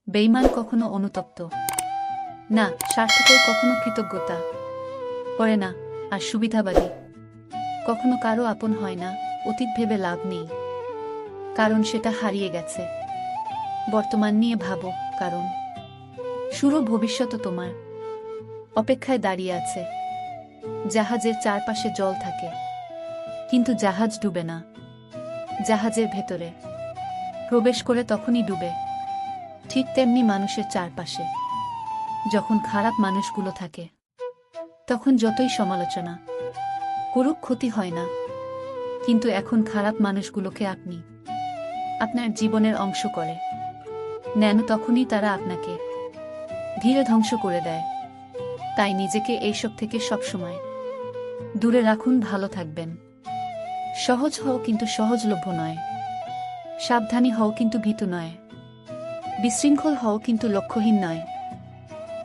বেঈমান কখনো অনুতপ্ত না, স্বার্থপর কখনো কৃতজ্ঞতা করে না, আর সুবিধাবাদী কখনো কারো আপন হয় না। অতীত ভেবে লাভ নেই, কারণ সেটা হারিয়ে গেছে। বর্তমান নিয়ে ভাবো, কারণ শুরু ভবিষ্যৎও তোমার অপেক্ষায় দাঁড়িয়ে আছে। জাহাজের চারপাশে জল থাকে, কিন্তু জাহাজ ডুবে না। জাহাজের ভেতরে প্রবেশ করে তখনই ডুবে। ঠিক তেমনি মানুষের চারপাশে যখন খারাপ মানুষগুলো থাকে, তখন যতই সমালোচনা করুক ক্ষতি হয় না। কিন্তু এখন খারাপ মানুষগুলোকে আপনি আপনার জীবনের অংশ করে নেন, তখনই তারা আপনাকে ধীরে ধ্বংস করে দেয়। তাই নিজেকে এইসব থেকে সবসময় দূরে রাখুন। ভালো থাকবেন। সহজ হও, কিন্তু সহজলভ্য নয়। সাবধানী হও, কিন্তু ভীতু নয়। বিশৃঙ্খল হও, কিন্তু লক্ষ্যহীন নয়।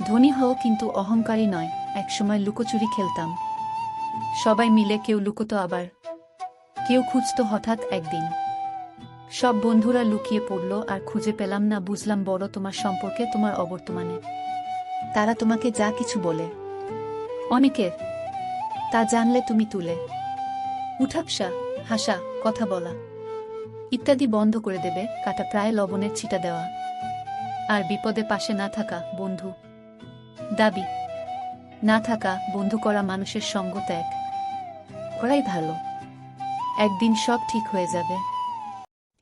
ধনী হও, কিন্তু অহংকারী নয়। একসময় লুকোচুরি খেলতাম সবাই মিলে, কেউ লুকোতো, আবার কেউ খুঁজত। হঠাৎ একদিন সব বন্ধুরা লুকিয়ে পড়ল, আর খুঁজে পেলাম না। বুঝলাম বড় তোমার সম্পর্কে, তোমার অবর্তমানে তারা তোমাকে যা কিছু বলে, অনেকের তা জানলে তুমি তুলে উঠাপসা, হাসা, কথা বলা ইত্যাদি বন্ধ করে দেবে। কাটা প্রায় লবণের ছিটা দেওয়া, আর বিপদে পাশে না থাকা বন্ধু দাবি না থাকা বন্ধু করা মানুষের সঙ্গ ত্যাগ করাই ভালো। একদিন সব ঠিক হয়ে যাবে।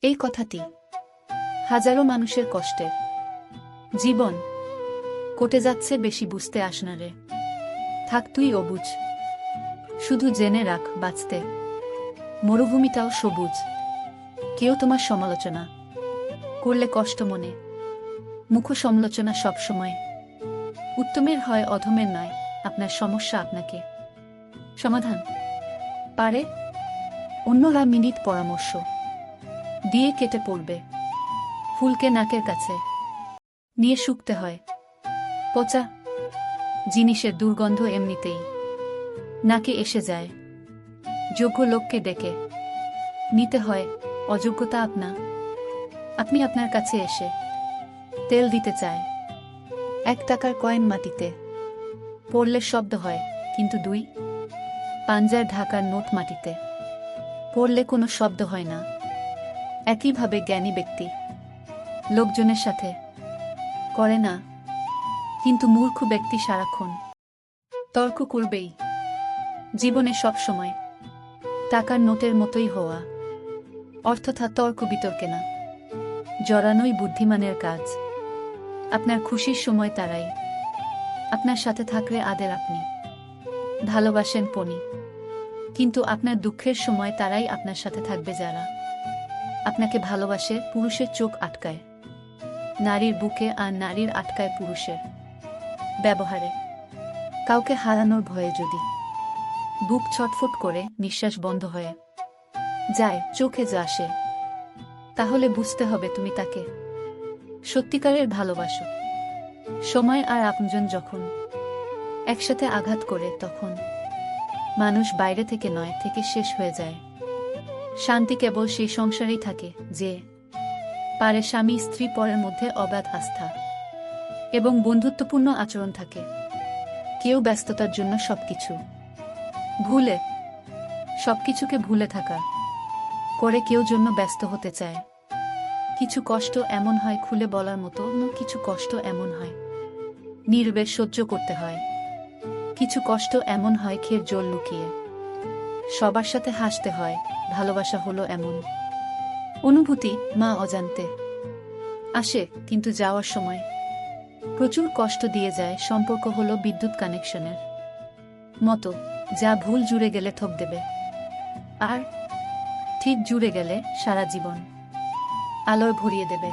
এই কথাটি হাজারো মানুষের কষ্টের জীবন কটে যাচ্ছে, বেশি বুঝতে আস না রে। থাক তুই অবুঝ, শুধু জেনে রাখ, বাঁচতে মরুভূমিটাও সবুজ। কেউ তোমার সমালোচনা করলে কষ্ট মনে, মুখ সমালোচনা সবসময় উত্তমের হয়, অধমের নয়। আপনার সমস্যা আপনাকে সমাধান পারে অন্যরা মিনিট পরামর্শ দিয়ে কেটে পড়বে। ফুলকে নাকের কাছে নিয়ে শুকতে হয়। পচা জিনিসের দুর্গন্ধ এমনিতেই নাকে এসে যায়। যোগ্য লোককে ডেকে নিতে হয়। অযোগ্যতা আপনি আপনার কাছে এসে তেল দিতে চায়। 1 টাকার কয়েন মাটিতে পড়লে শব্দ হয়, কিন্তু 2 পাঞ্জার ঢাকার নোট মাটিতে পড়লে কোনো শব্দ হয় না। একইভাবে জ্ঞানী ব্যক্তি লোকজনের সাথে করে না, কিন্তু মূর্খ ব্যক্তি সারাক্ষণ তর্ক করবেই। জীবনে সব সময় টাকার নোটের মতোই হওয়া অর্থাৎ তর্ক বিতর্কে না জড়ানোই বুদ্ধিমানের কাজ। আপনার খুশির সময় তারাই আপনার সাথে থাকলে আদের আপনি ভালোবাসেন পণি, কিন্তু আপনার দুঃখের সময় তারাই আপনার সাথে থাকবে যারা আপনাকে ভালোবাসে। পুরুষের চোখ আটকায় নারীর বুকে, আর নারীর আটকায় পুরুষের ব্যবহারে। কাউকে হারানোর ভয়ে যদি বুক ছটফট করে, নিঃশ্বাস বন্ধ হয়ে যায়, চোখে যা আসে, তাহলে বুঝতে হবে তুমি তাকে সত্যিকারের ভালোবাসো। সময় আর আপনজন যখন একসাথে আঘাত করে, তখন মানুষ বাইরে থেকে নয়, থেকে শেষ হয়ে যায়। শান্তি কেবল সেই সংসারেই থাকে যে পারে স্বামী স্ত্রী পরের মধ্যে অবাধ আস্থা এবং বন্ধুত্বপূর্ণ আচরণ থাকে। কেউ ব্যস্ততার জন্য সবকিছুকে ভুলে থাকা করে, কেউ জন্য ব্যস্ত হতে চায়। কিছু কষ্ট এমন হয় খুলে বলার মতো, কিছু কষ্ট এমন হয় নীরবে সহ্য করতে হয়। কিছু কষ্ট এমন হয় খের জল লুকিয়ে সবার সাথে হাসতে হয়। ভালোবাসা হলো এমন অনুভূতি, মা অজান্তে আসে, কিন্তু যাওয়ার সময় প্রচুর কষ্ট দিয়ে যায়। সম্পর্ক হলো বিদ্যুৎ কানেকশনের মতো, যা ভুল জুড়ে গেলে ঠক দেবে, আর ঠিক জুড়ে গেলে সারা জীবন আলোয় ভরিয়ে দেবে।